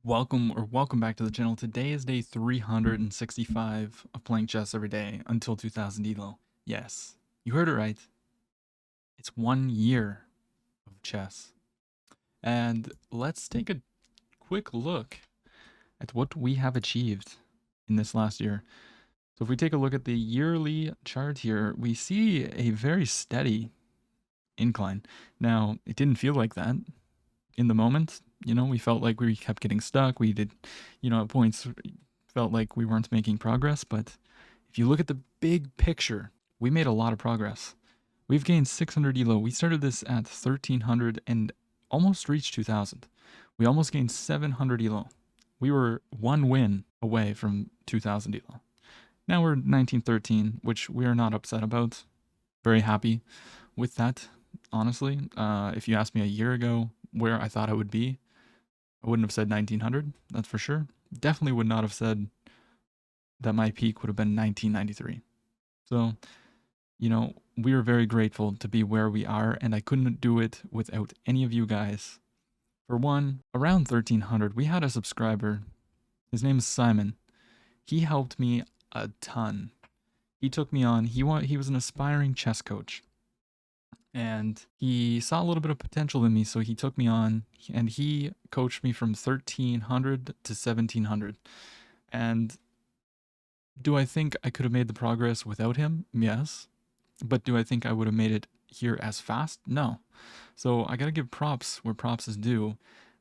Welcome back to the channel. Today is day 365 of playing chess every day until 2000 elo. Yes, you heard it right. It's 1 year of chess. And let's take a quick look at what we have achieved in this last year. So if we take a look at the yearly chart here, we see a very steady incline. Now, it didn't feel like that in the moment. We felt like we kept getting stuck. We did, at points felt like we weren't making progress. But if you look at the big picture, we made a lot of progress. We've gained 600 elo. We started this at 1300 and almost reached 2000. We almost gained 700 elo. We were one win away from 2000 elo. Now we're 1913, which we are not upset about. Very happy with that, honestly. If you asked me a year ago where I thought I would be, I wouldn't have said 1900, that's for sure. Definitely would not have said that my peak would have been 1993. So, we are very grateful to be where we are, and I couldn't do it without any of you guys. For one, around 1300, we had a subscriber. His name is Simon. He helped me a ton. He took me on. He was an aspiring chess coach. And he saw a little bit of potential in me, so he took me on, and he coached me from 1300 to 1700. And do I think I could have made the progress without him? Yes. But do I think I would have made it here as fast? No. So I gotta give props where props is due,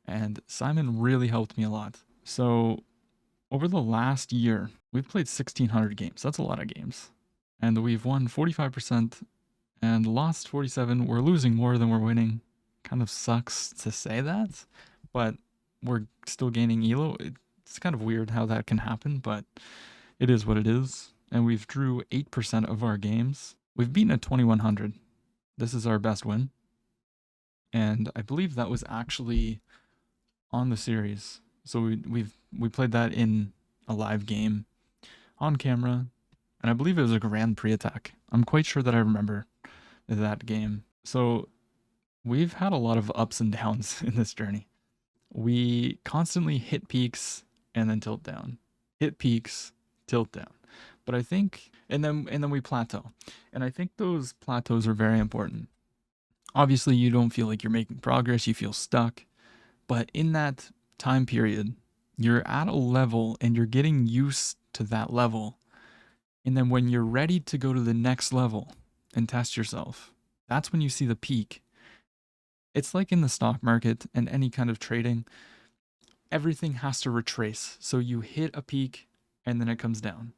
and Simon really helped me a lot. So over the last year, we've played 1600 games. That's a lot of games. And we've won 45% and lost 47. We're losing more than we're winning. Kind of sucks to say that, but we're still gaining elo. It's kind of weird how that can happen, but it is what it is. And we've drew 8% of our games. We've beaten a 2100. This is our best win. And I believe that was actually on the series. So we played that in a live game on camera, and I believe it was a Grand Prix attack. I'm quite sure that I remember that game. So we've had a lot of ups and downs in this journey. We constantly hit peaks and then tilt down. Hit peaks, tilt down. But I think and then we plateau. And I think those plateaus are very important. Obviously, you don't feel like you're making progress, you feel stuck. But in that time period, you're at a level and you're getting used to that level. And then when you're ready to go to the next level and test yourself, that's when you see the peak. It's like in the stock market and any kind of trading, everything has to retrace. So you hit a peak and then it comes down,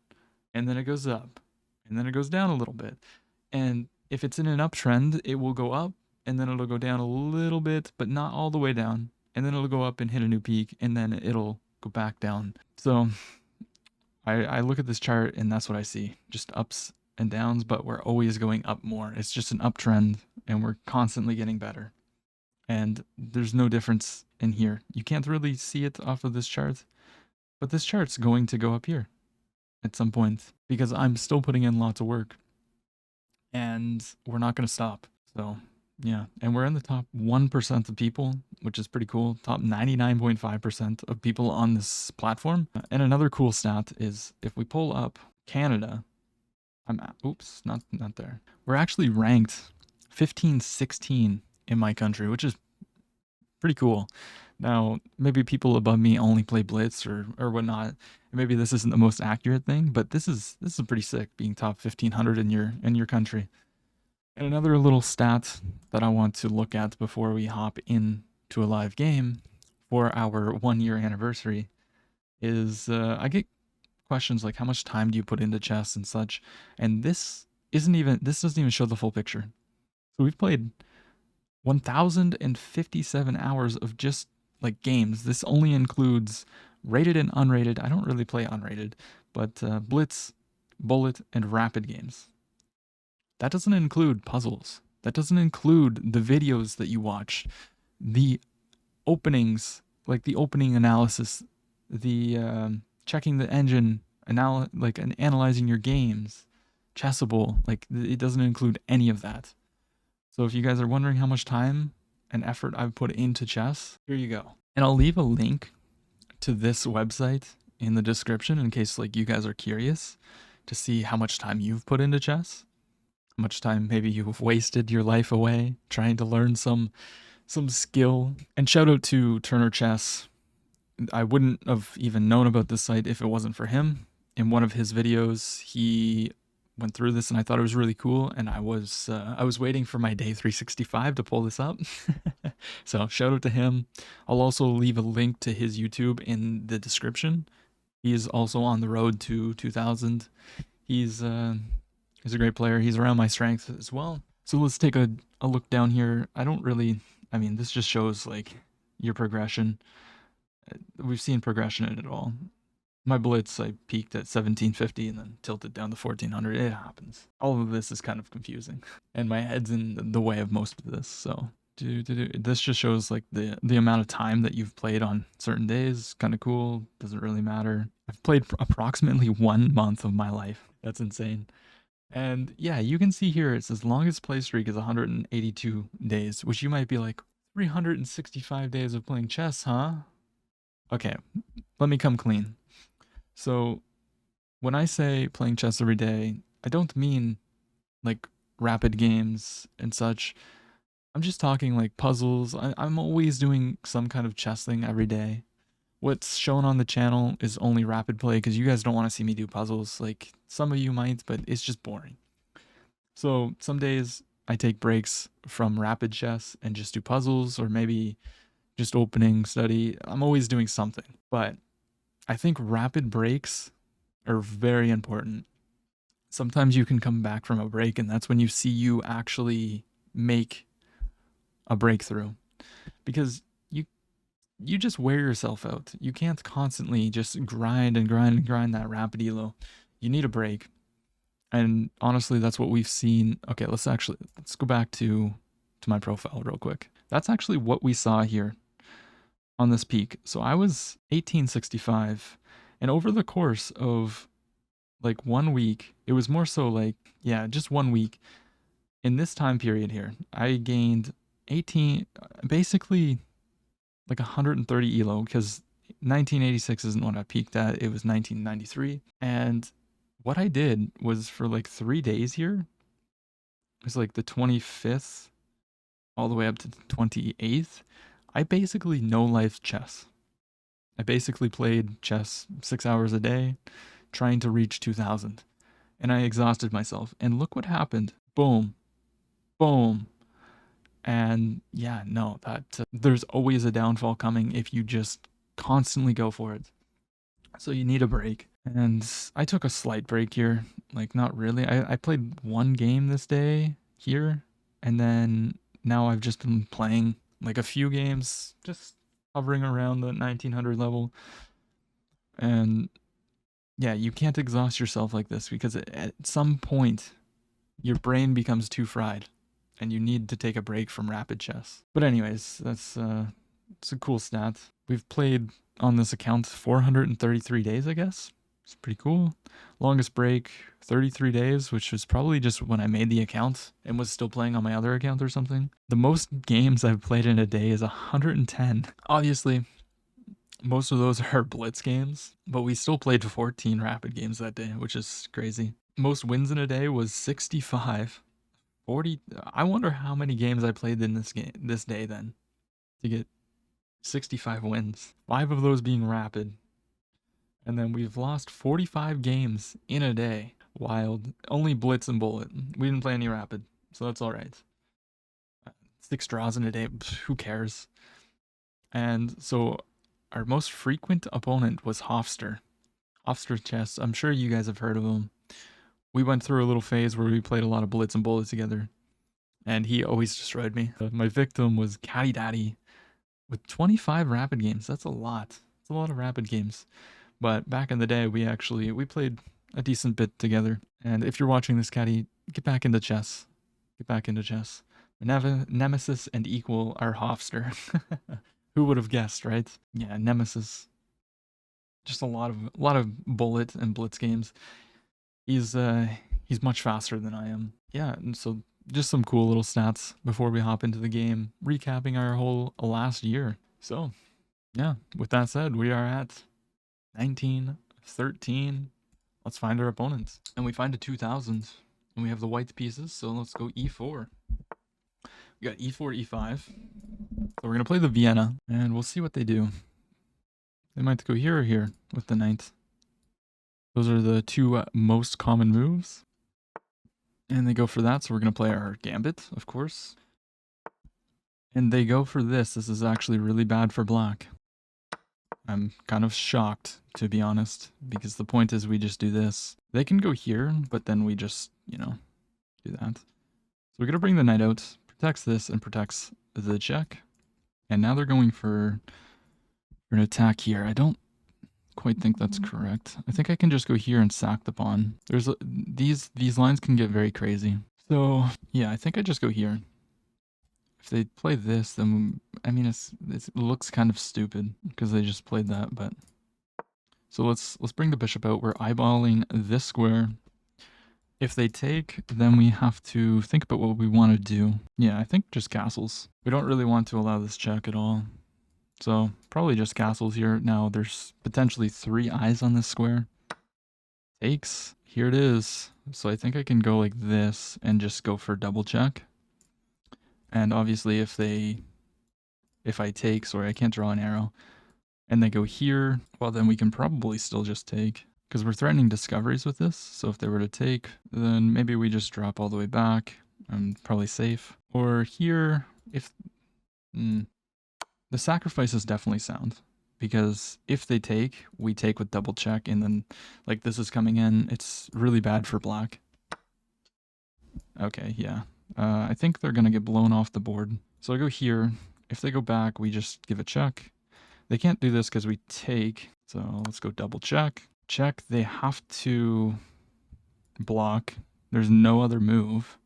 and then it goes up, and then it goes down a little bit. And if it's in an uptrend, it will go up and then it'll go down a little bit, but not all the way down. And then it'll go up and hit a new peak, and then it'll go back down. So I look at this chart and that's what I see. Just ups and downs, but we're always going up more. It's just an uptrend and we're constantly getting better. And there's no difference in here. You can't really see it off of this chart, but this chart's going to go up here at some point because I'm still putting in lots of work and we're not going to stop. So yeah, and we're in the top 1% of people, which is pretty cool. Top 99.5% of people on this platform. And another cool stat is if we pull up Canada, oops, not there. We're actually ranked 15, 16 in my country, which is pretty cool. Now, maybe people above me only play Blitz or whatnot. Maybe this isn't the most accurate thing, but this is pretty sick, being top 1500 in your country. And another little stat that I want to look at before we hop into a live game for our 1 year anniversary is I get questions like, how much time do you put into chess and such? And this doesn't even show the full picture. So we've played 1,057 hours of just like games. This only includes rated and unrated. I don't really play unrated, but Blitz, Bullet, and Rapid games. That doesn't include puzzles. That doesn't include the videos that you watch, the openings, like the opening analysis, the checking the engine, analyzing your games, Chessable. Like, it doesn't include any of that. So if you guys are wondering how much time and effort I've put into chess, here you go. And I'll leave a link to this website in the description in case like you guys are curious to see how much time you've put into chess, how much time maybe you've wasted your life away trying to learn some skill. And shout out to Turner Chess. I wouldn't have even known about this site if it wasn't for him. In one of his videos, he went through this and I thought it was really cool, and I was waiting for my day 365 to pull this up. So shout out to him. I'll also leave a link to his YouTube in the description. He's also on the road to 2000. He's a great player. He's around my strength as well. So let's take a look down here. I mean, this just shows like your progression. We've seen progression in it all. My blitz, I peaked at 1750 and then tilted down to 1400. It happens. All of this is kind of confusing, and my head's in the way of most of this. So this just shows like the amount of time that you've played on certain days. Kind of cool. Doesn't really matter. I've played approximately 1 month of my life. That's insane. And yeah, you can see here it says longest play streak is 182 days, which you might be like, 365 days of playing chess, huh? Okay, let me come clean. So when I say playing chess every day, I don't mean like rapid games and such. I'm just talking like puzzles. I'm always doing some kind of chess thing every day. What's shown on the channel is only rapid play because you guys don't want to see me do puzzles. Like some of you might, but it's just boring. So some days I take breaks from rapid chess and just do puzzles, or maybe just opening study. I'm always doing something, but I think rapid breaks are very important. Sometimes you can come back from a break and that's when you see you actually make a breakthrough, because you just wear yourself out. You can't constantly just grind and grind and grind that rapid elo. You need a break. And honestly, that's what we've seen. Okay, let's go back to my profile real quick. That's actually what we saw here on this peak. So I was 1865, and over the course of like 1 week, it was more so like, yeah, just 1 week. In this time period here, I gained 18, basically like 130 elo, because 1986 isn't what I peaked at. It was 1993. And what I did was for like 3 days here, it was like the 25th all the way up to the 28th. I basically no-life chess. I basically played chess 6 hours a day, trying to reach 2000. And I exhausted myself. And look what happened. Boom. Boom. And yeah, no, there's always a downfall coming if you just constantly go for it. So you need a break. And I took a slight break here. Like, not really. I played 1 game this day here. And then now I've just been playing like a few games, just hovering around the 1900 level. And yeah, you can't exhaust yourself like this, because at some point your brain becomes too fried and you need to take a break from rapid chess. But anyways, it's a cool stat. We've played on this account 433 days, I guess. It's pretty cool. Longest break, 33 days, which was probably just when I made the account and was still playing on my other account or something. The most games I've played in a day is 110. Obviously, most of those are blitz games, but we still played 14 rapid games that day, which is crazy. Most wins in a day was 65. 40. I wonder how many games I played in this day then to get 65 wins. 5 of those being rapid. And then we've lost 45 games in a day. Wild. Only blitz and bullet. We didn't play any rapid, so that's all right. 6 draws in a day. Who cares? And so our most frequent opponent was Hofstra. Hofstra Chess. I'm sure you guys have heard of him. We went through a little phase where we played a lot of blitz and bullet together, and he always destroyed me. My victim was Caddy Daddy with 25 rapid games. That's a lot. It's a lot of rapid games. But back in the day, we played a decent bit together. And if you're watching this, Caddy, get back into chess. Get back into chess. Nemesis and equal are Hofstra. Who would have guessed, right? Yeah, Nemesis. Just a lot of bullet and blitz games. He's much faster than I am. Yeah, and so just some cool little stats before we hop into the game, recapping our whole last year. So Yeah, with that said, we are at 1913. Let's find our opponents. And we find a 2000. And we have the white pieces, so let's go e4. We got e4, e5. So we're going to play the Vienna, and we'll see what they do. They might go here or here with the knight. Those are the two most common moves. And they go for that, so we're going to play our gambit, of course. And they go for this. This is actually really bad for black. I'm kind of shocked, to be honest, because the point is we just do this. They can go here, but then we just, you know, do that. So we're going to bring the knight out, protects this, and protects the check. And now they're going for an attack here. I don't quite think that's correct. I think I can just go here and sack the pawn. There's these lines can get very crazy. So yeah, I think I just go here. If they play this, then I mean it looks kind of stupid because they just played that. But so let's bring the bishop out. We're eyeballing this square. If they take, then we have to think about what we want to do. Yeah, I think just castles. We don't really want to allow this check at all. So probably just castles here. Now there's potentially 3 eyes on this square. Takes. Here it is. So I think I can go like this and just go for double check. And obviously if I take, sorry, I can't draw an arrow, and they go here, well then we can probably still just take. Because we're threatening discoveries with this. So if they were to take, then maybe we just drop all the way back. I'm probably safe. Or here, if... the sacrifice is definitely sound. Because if they take, we take with double check, and then, like, this is coming in. It's really bad for black. Okay, yeah. I think they're going to get blown off the board. So I go here. If they go back, we just give a check. They can't do this because we take. So let's go double check. Check. They have to block. There's no other move.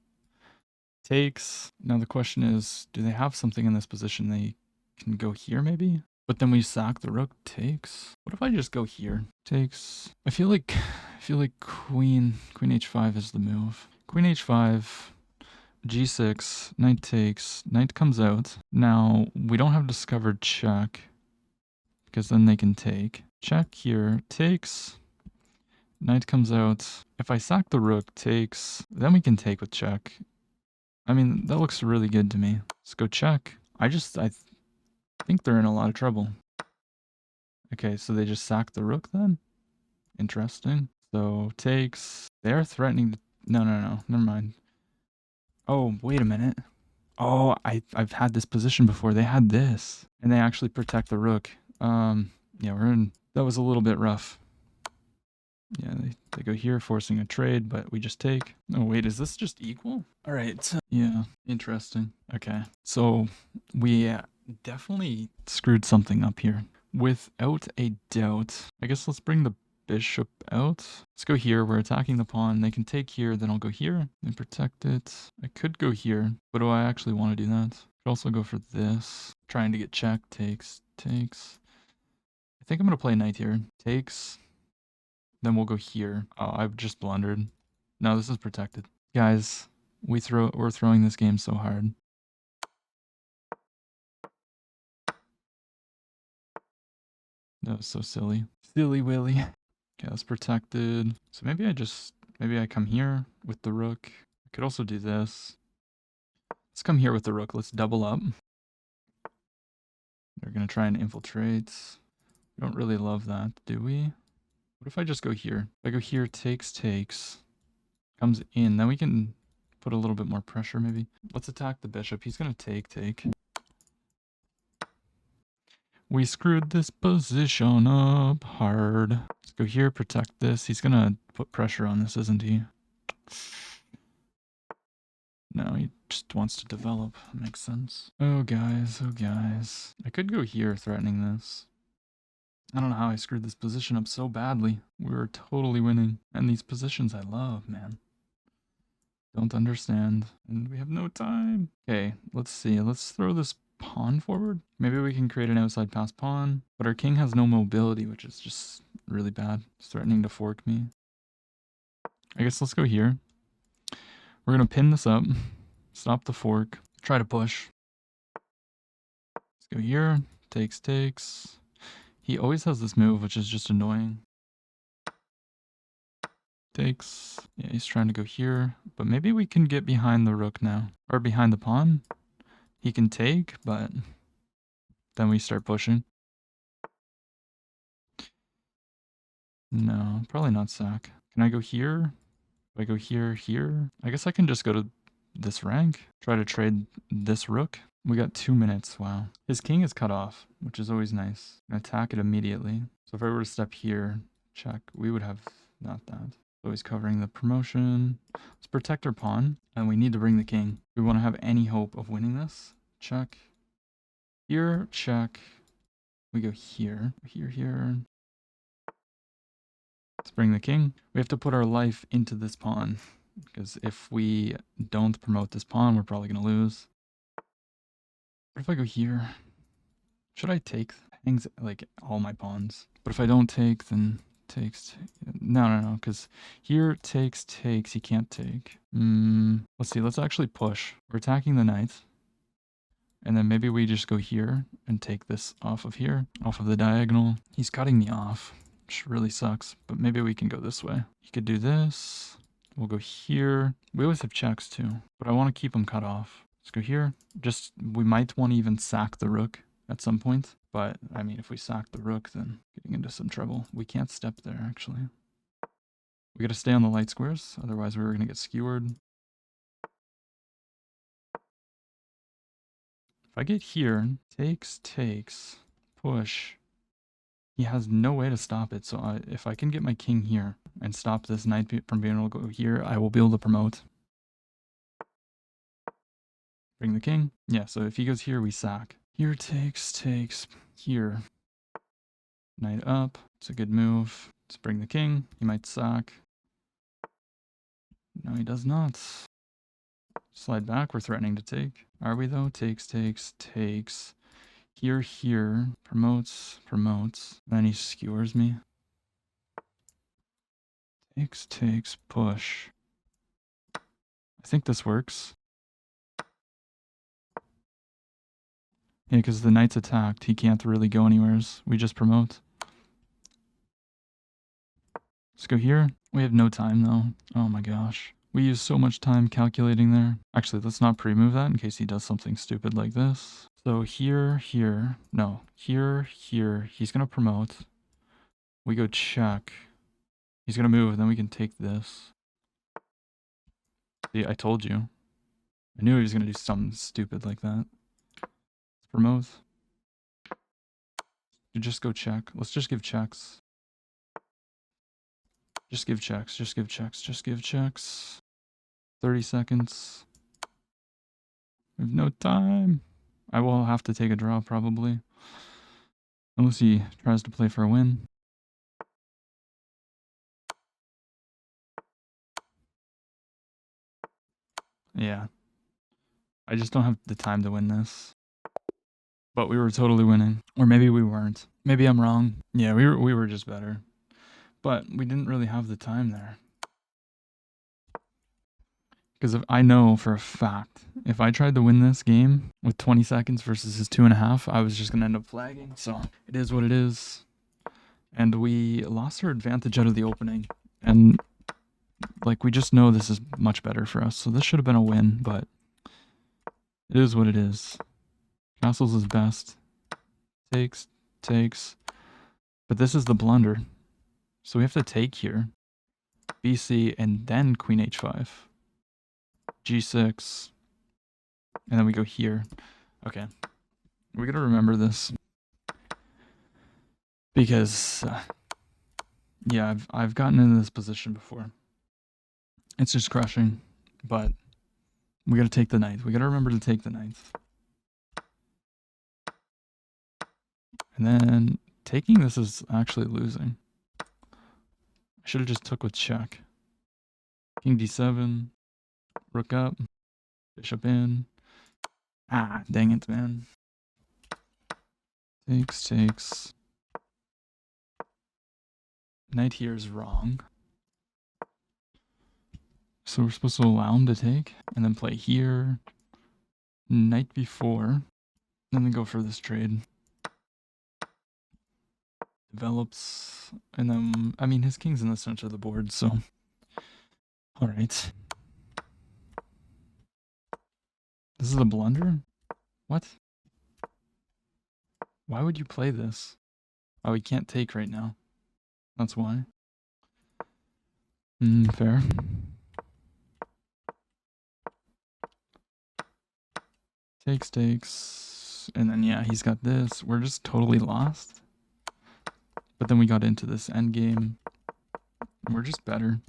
Takes. Now the question is, do they have something in this position they can go here maybe? But then we sack the rook. Takes. What if I just go here? Takes. I feel like queen h5 is the move. Queen h5, g6, knight takes, knight comes out. Now we don't have discovered check because then they can take. Check here, takes, knight comes out. If I sack the rook, takes, then we can take with check. I mean, that looks really good to me. Let's go check. I think they're in a lot of trouble. Okay, so they just sack the rook then? Interesting. So takes. They're threatening to... No, never mind. Oh, wait a minute. Oh, I've had this position before. They had this. And they actually protect the rook. Yeah, we're in... That was a little bit rough. Yeah, they go here, forcing a trade, but we just take. Oh, wait, is this just equal? All right. Yeah, interesting. Okay, so we definitely screwed something up here. Without a doubt. I guess let's bring the bishop out. Let's go here. We're attacking the pawn. They can take here, then I'll go here and protect it. I could go here, but do I actually want to do that? Could also go for this. Trying to get check. Takes. I think I'm going to play knight here. Takes. Then we'll go here. Oh, I've just blundered. No, this is protected. Guys, we're throwing this game so hard. That was so silly. Silly Willy. Okay, that's protected. So maybe I come here with the rook. I could also do this. Let's come here with the rook. Let's double up. They're going to try and infiltrate. We don't really love that, do we? What if I just go here? If I go here, takes, comes in, then we can put a little bit more pressure maybe. Let's attack the bishop. He's going to take. We screwed this position up hard. Let's go here, protect this. He's going to put pressure on this, isn't he? No, he just wants to develop. Makes sense. Oh, guys. I could go here threatening this. I don't know how I screwed this position up so badly. We were totally winning. And these positions I love, man. Don't understand. And we have no time. Okay, let's see. Let's throw this pawn forward. Maybe we can create an outside pass pawn. But our king has no mobility, which is just really bad. It's threatening to fork me. I guess let's go here. We're going to pin this up. Stop the fork. Try to push. Let's go here. Takes. He always has this move, which is just annoying. Takes. Yeah, he's trying to go here. But maybe we can get behind the rook now. Or behind the pawn. He can take, but then we start pushing. No, probably not sack. Can I go here? If I go here, here? I guess I can just go to this rank. Try to trade this rook. We got 2 minutes. Wow. His king is cut off, which is always nice. Attack it immediately. So if I were to step here, check, we would have not that. So he's covering the promotion. Let's protect our pawn, and we need to bring the king. We want to have any hope of winning this. Check. Here, check. We go here, here, here. Let's bring the king. We have to put our life into this pawn, because if we don't promote this pawn, we're probably going to lose. What if I go here? Should I take? Hangs like all my pawns. But if I don't take, then takes. No, because here takes. He can't take. Let's see. Let's actually push. We're attacking the knight. And then maybe we just go here and take this off of here, off of the diagonal. He's cutting me off, which really sucks. But maybe we can go this way. He could do this. We'll go here. We always have checks too, but I want to keep him cut off. Let's go here. Just, we might want to even sack the rook at some point. But, I mean, if we sack the rook, then getting into some trouble. We can't step there, actually. We gotta stay on the light squares, otherwise we were gonna get skewered. If I get here, takes, push. He has no way to stop it, so if I can get my king here and stop this knight from being able to go here, I will be able to promote. Bring the king. Yeah, so if he goes here, we sack. Here takes, here. Knight up. It's a good move. Let's bring the king. He might sack. No, he does not. Slide back. We're threatening to take. Are we though? Takes. Here. Promotes. Then he skewers me. Takes, push. I think this works. Yeah, because the knight's attacked. He can't really go anywheres. We just promote. Let's go here. We have no time though. Oh my gosh. We use so much time calculating there. Actually, let's not pre-move that in case he does something stupid like this. So here. No, here. He's going to promote. We go check. He's going to move, then we can take this. See, I told you. I knew he was going to do something stupid like that. Let's promote. You just go check. Let's just give checks. Just give checks. 30 seconds. We have no time. I will have to take a draw probably. Unless he tries to play for a win. Yeah. I just don't have the time to win this. But we were totally winning. Or maybe we weren't. Maybe I'm wrong. Yeah, we were just better. But we didn't really have the time there. Because I know for a fact, if I tried to win this game with 20 seconds versus his 2.5, I was just going to end up flagging. So it is what it is. And we lost our advantage out of the opening. And like, we just know this is much better for us. So this should have been a win, but it is what it is. Castles is best. Takes. But this is the blunder. So we have to take here. BC and then Queen H5. G6. And then we go here. Okay. We gotta remember this. Because, yeah, I've gotten into this position before. It's just crushing. But we gotta take the knight. We gotta remember to take the knight. And then taking this is actually losing. I should have just took with check. King d7. Rook up. Bishop in. Ah, dang it, man. Takes. Knight here is wrong. So we're supposed to allow him to take. And then play here. Knight b4. And then go for this trade. Develops, and then, I mean, his king's in the center of the board, so. Alright. This is a blunder? What? Why would you play this? Oh, he can't take right now. That's why. Fair. Takes. And then, yeah, he's got this. We're just totally lost. But then we got into this endgame. We're just better.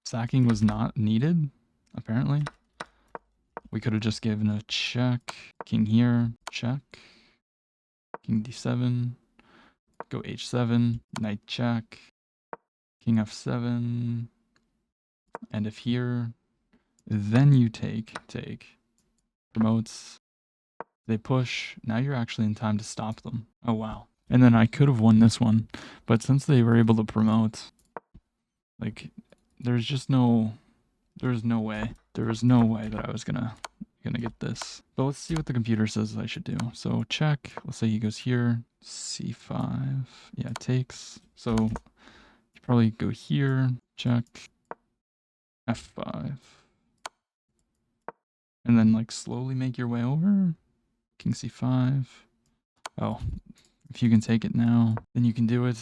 Sacking was not needed, apparently. We could have just given a check. King here, check. King d7. Go h7. Knight check. King f7. And if here, then you take. Promotes. They push. Now you're actually in time to stop them. Oh, wow. And then I could have won this one. But since they were able to promote, like, there's no way. There was no way that I was gonna get this. But let's see what the computer says I should do. So check. Let's say he goes here. c5. Yeah, takes. So you probably go here. Check. f5. And then like slowly make your way over. King c5. Oh, if you can take it now, then you can do it.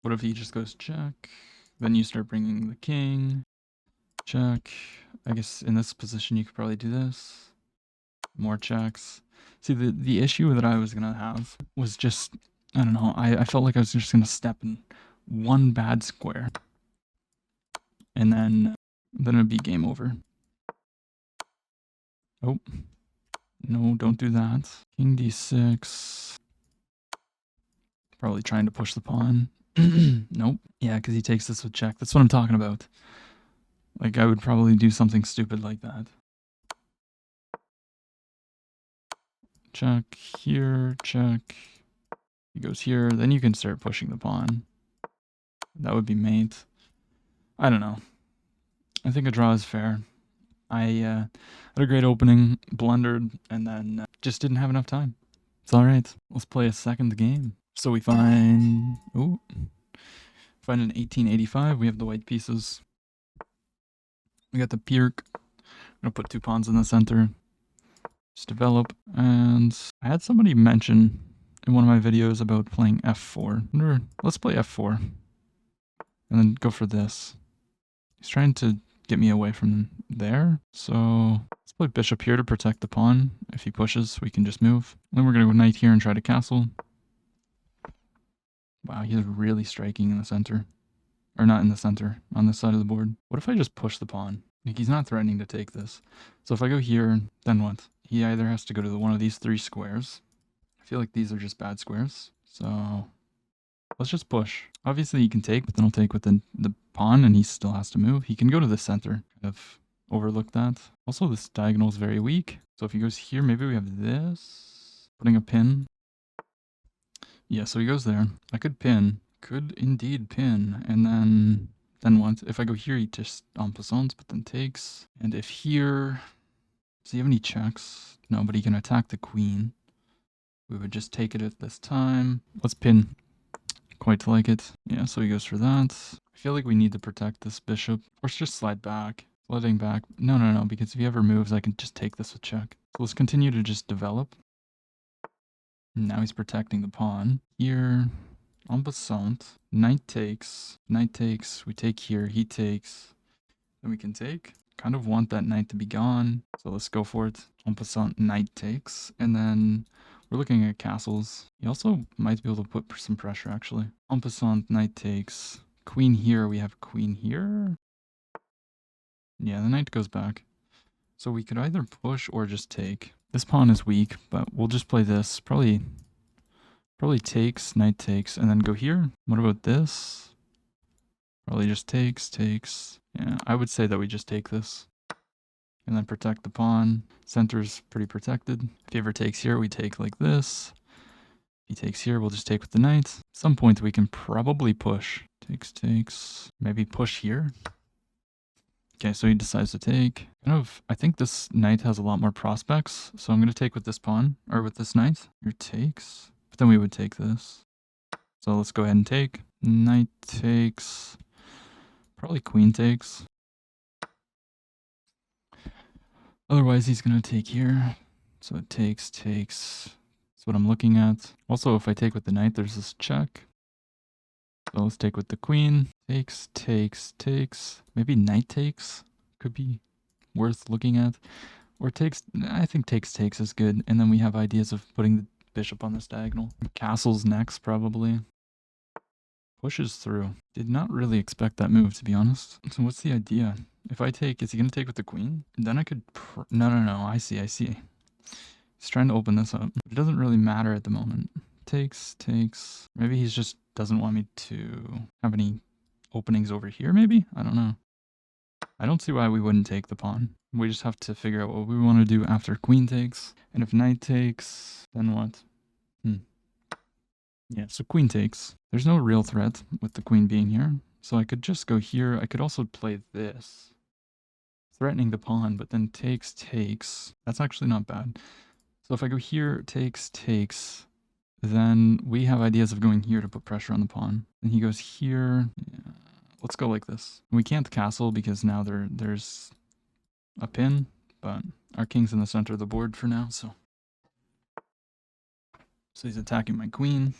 What if he just goes check? Then you start bringing the king. Check. I guess in this position you could probably do this. More checks. See, the issue that I was going to have was just, I don't know, I felt like I was just going to step in one bad square. And then it'd be game over. Oh. No, don't do that. King d6. Probably trying to push the pawn. Nope. Yeah, because he takes this with check. That's what I'm talking about. Like, I would probably do something stupid like that. Check here, check. He goes here. Then you can start pushing the pawn. That would be mate. I don't know. I think a draw is fair. I had a great opening, blundered, and then just didn't have enough time. It's alright. Let's play a second game. So we find... Ooh. Find an 1885. We have the white pieces. We got the Pirk. I'm going to put 2 pawns in the center. Just develop. And I had somebody mention in one of my videos about playing f4. Let's play f4. And then go for this. He's trying to get me away from there. So let's play bishop here to protect the pawn. If he pushes, we can just move. Then we're going to go knight here and try to castle. Wow, he's really striking in the center. Or not in the center, on this side of the board. What if I just push the pawn? Like, he's not threatening to take this. So if I go here, then what? He either has to go to one of these 3 squares. I feel like these are just bad squares. So let's just push. Obviously he can take, but then I'll take with the pawn and he still has to move. He can go to the center. Kind of overlook that. Also, this diagonal is very weak. So if he goes here, maybe we have this. Putting a pin. Yeah, so he goes there. I could pin. Could indeed pin. And then what? If I go here, he just en passant, but then takes. And if here... Does he have any checks? No, but he can attack the queen. We would just take it at this time. Let's pin. Quite like it. Yeah, so he goes for that. I feel like we need to protect this bishop. Or just slide back. Sliding back. No, because if he ever moves, I can just take this with check. So let's continue to just develop. Now he's protecting the pawn. Here, en passant. Knight takes. Knight takes. We take here. He takes. Then we can take. Kind of want that knight to be gone. So let's go for it. En passant, knight takes. And then we're looking at castles. He also might be able to put some pressure, actually. En passant, knight takes. Queen here. We have queen here. Yeah, the knight goes back. So we could either push or just take. This pawn is weak, but we'll just play this. Probably takes, knight takes, and then go here. What about this? Probably just takes. Yeah, I would say that we just take this. And then protect the pawn. Center's pretty protected. If he ever takes here, we take like this. If he takes here, we'll just take with the knight. At some point, we can probably push. Takes. Maybe push here. Okay, so he decides to take. I think this knight has a lot more prospects, so I'm going to take with this pawn, or with this knight. Here takes, but then we would take this. So let's go ahead and take. Knight takes, probably queen takes. Otherwise, he's going to take here. So it takes. That's what I'm looking at. Also, if I take with the knight, there's this check. So let's take with the queen. Takes. Maybe knight takes could be worth looking at. Or takes, I think takes is good. And then we have ideas of putting the bishop on this diagonal. Castle's next, probably. Pushes through. Did not really expect that move, to be honest. So what's the idea? If I take, is he going to take with the queen? Then I could, no. I see. He's trying to open this up. It doesn't really matter at the moment. Takes. Maybe he just doesn't want me to have any openings over here, maybe? I don't know. I don't see why we wouldn't take the pawn. We just have to figure out what we want to do after queen takes. And if knight takes, then what? Yeah, so queen takes. There's no real threat with the queen being here. So I could just go here. I could also play this. Threatening the pawn, but then takes. That's actually not bad. So if I go here, takes, then we have ideas of going here to put pressure on the pawn. And he goes here. Yeah. Let's go like this. We can't castle because now there's a pin, but our king's in the center of the board for now, so he's attacking my queen.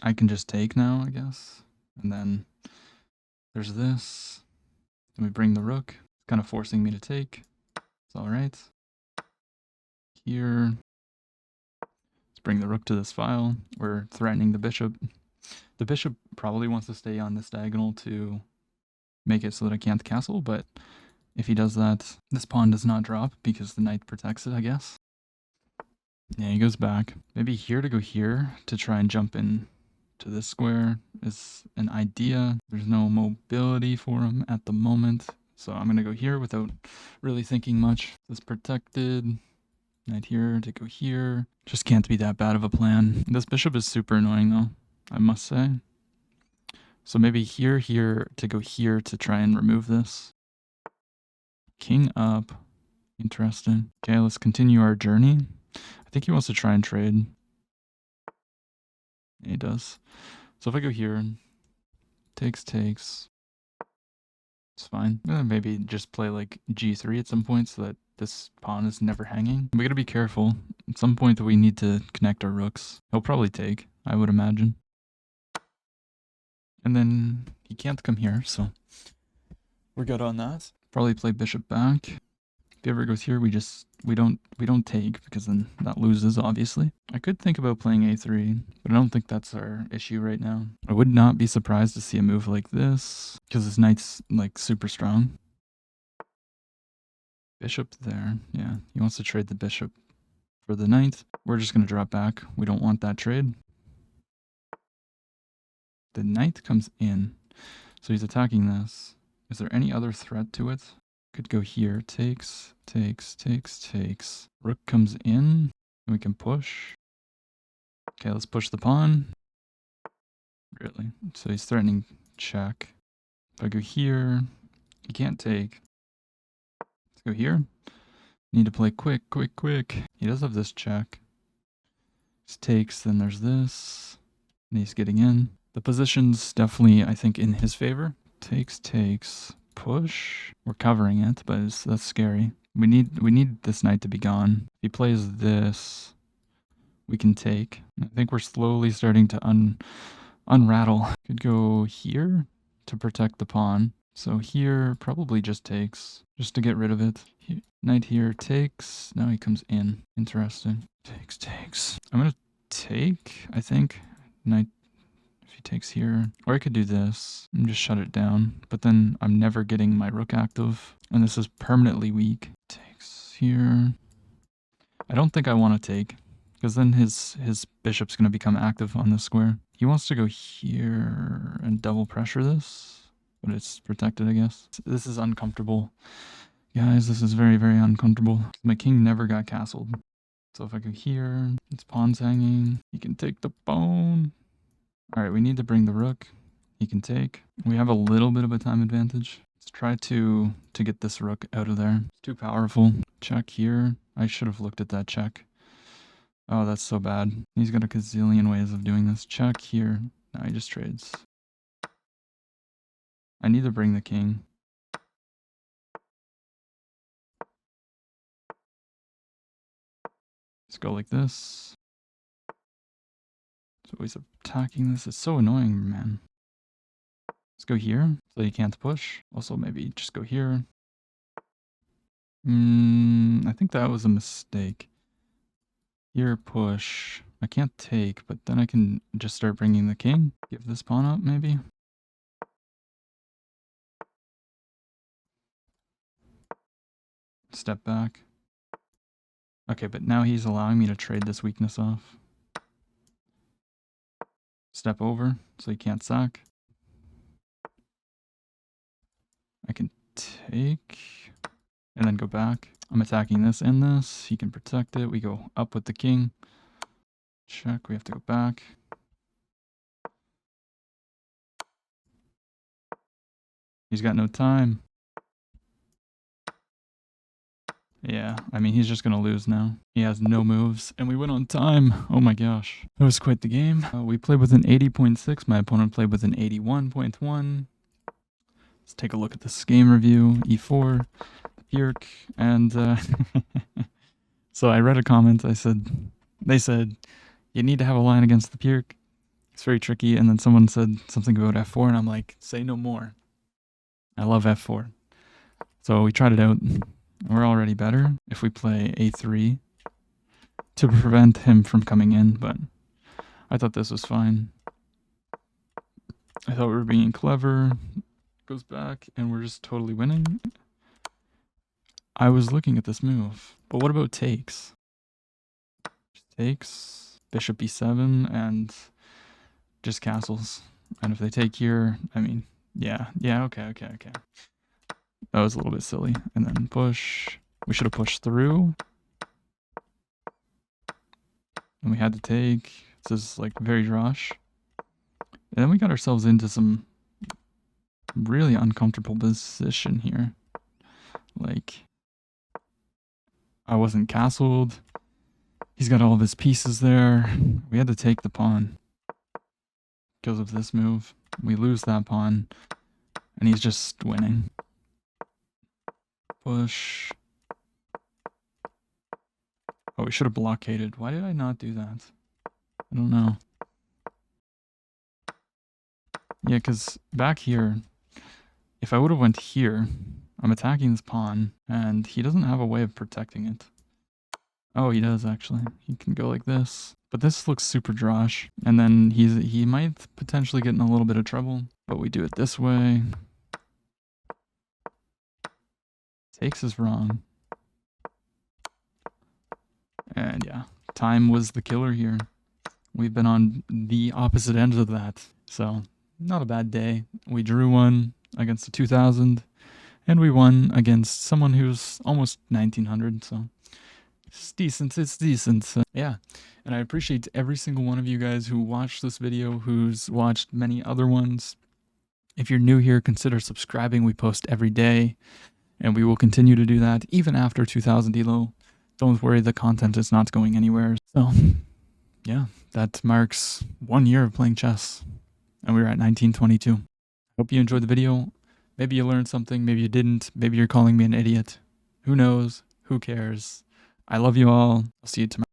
I can just take now, I guess. And then there's this. Then we bring the rook. It's kind of forcing me to take. It's all right. Here. Let's bring the rook to this file. We're threatening the bishop. The bishop probably wants to stay on this diagonal to make it so that I can't castle, but if he does that, this pawn does not drop because the knight protects it, I guess. Yeah, he goes back. Maybe here to go here to try and jump in to this square is an idea. There's no mobility for him at the moment. So I'm going to go here without really thinking much. This protected. Knight here to go here. Just can't be that bad of a plan. This bishop is super annoying though, I must say. So maybe here to go here to try and remove this. King up. Interesting. Okay, let's continue our journey. I think he wants to try and trade. Yeah, he does. So if I go here, takes. It's fine. Maybe just play like g3 at some point so that this pawn is never hanging. We gotta be careful. At some point we need to connect our rooks. He'll probably take, I would imagine. And then he can't come here, so we're good on that. Probably play bishop back. If he ever goes here, we don't take because then that loses, obviously. I could think about playing a3, but I don't think that's our issue right now. I would not be surprised to see a move like this because this knight's like super strong. Bishop there. Yeah, he wants to trade the bishop for the knight. We're just going to drop back. We don't want that trade. The knight comes in. So he's attacking this. Is there any other threat to it? Could go here. Takes. Rook comes in. And we can push. Okay, let's push the pawn. Really? So he's threatening check. If I go here, he can't take. Let's go here. Need to play quick. He does have this check. This takes, then there's this. And he's getting in. The position's definitely, I think, in his favor. Takes, push. We're covering it, but that's scary. We need this knight to be gone. If he plays this, we can take. I think we're slowly starting to unrattle. Could go here to protect the pawn. So here probably just takes, just to get rid of it. Knight here takes. Now he comes in. Interesting. Takes. I'm gonna take, I think. Knight. If he takes here, or I could do this and just shut it down, but then I'm never getting my rook active, and this is permanently weak. Takes here. I don't think I want to take, because then his bishop's going to become active on this square. He wants to go here and double pressure this, but it's protected, I guess. This is uncomfortable. Guys, this is very, very uncomfortable. My king never got castled. So if I go here, it's pawns hanging. He can take the pawn. Alright, we need to bring the rook. He can take. We have a little bit of a time advantage. Let's try to get this rook out of there. It's too powerful. Check here. I should have looked at that check. Oh, that's so bad. He's got a gazillion ways of doing this. Check here. Now he just trades. I need to bring the king. Let's go like this. So he's attacking this. It's so annoying, man. Let's go here, so you can't push. Also, maybe just go here. I think that was a mistake. Here, push. I can't take, but then I can just start bringing the king. Give this pawn up, maybe. Step back. Okay, but now he's allowing me to trade this weakness off. Step over, so he can't sack. I can take, and then go back. I'm attacking this and this. He can protect it. We go up with the king. Check, we have to go back. He's got no time. Yeah, I mean, he's just going to lose now. He has no moves, and we went on time. Oh my gosh. That was quite the game. We played with an 80.6. My opponent played with an 81.1. Let's take a look at this game review. E4, Pirc, and so I read a comment. They said, you need to have a line against the Pirc. It's very tricky. And then someone said something about F4, and I'm like, say no more. I love F4. So we tried it out. We're already better if we play A3 to prevent him from coming in, but I thought this was fine. I thought we were being clever. Goes back, and we're just totally winning. I was looking at this move, but what about takes? Takes, bishop b7, and just castles. And if they take here, I mean, yeah, okay. That was a little bit silly. And then push. We should have pushed through. And we had to take. This is like very Drosh. And then we got ourselves into some really uncomfortable position here. Like, I wasn't castled. He's got all of his pieces there. We had to take the pawn because of this move. We lose that pawn, and he's just winning. Push. Oh, we should have blockaded. Why did I not do that? I don't know. Yeah, because back here, if I would have went here, I'm attacking this pawn, and he doesn't have a way of protecting it. Oh, he does, actually. He can go like this. But this looks super Drosh. And then he might potentially get in a little bit of trouble. But we do it this way. Takes is wrong. And yeah, time was the killer here. We've been on the opposite end of that. So, not a bad day. We drew one against a 2000. And we won against someone who's almost 1900. So, it's decent. Yeah, and I appreciate every single one of you guys who watched this video, who's watched many other ones. If you're new here, consider subscribing. We post every day, and we will continue to do that even after 2000 Elo. Don't worry, the content is not going anywhere. So, yeah, that marks 1 year of playing chess, and we were at 1922. Hope you enjoyed the video. Maybe you learned something, maybe you didn't. Maybe you're calling me an idiot. Who knows? Who cares? I love you all. I'll see you tomorrow.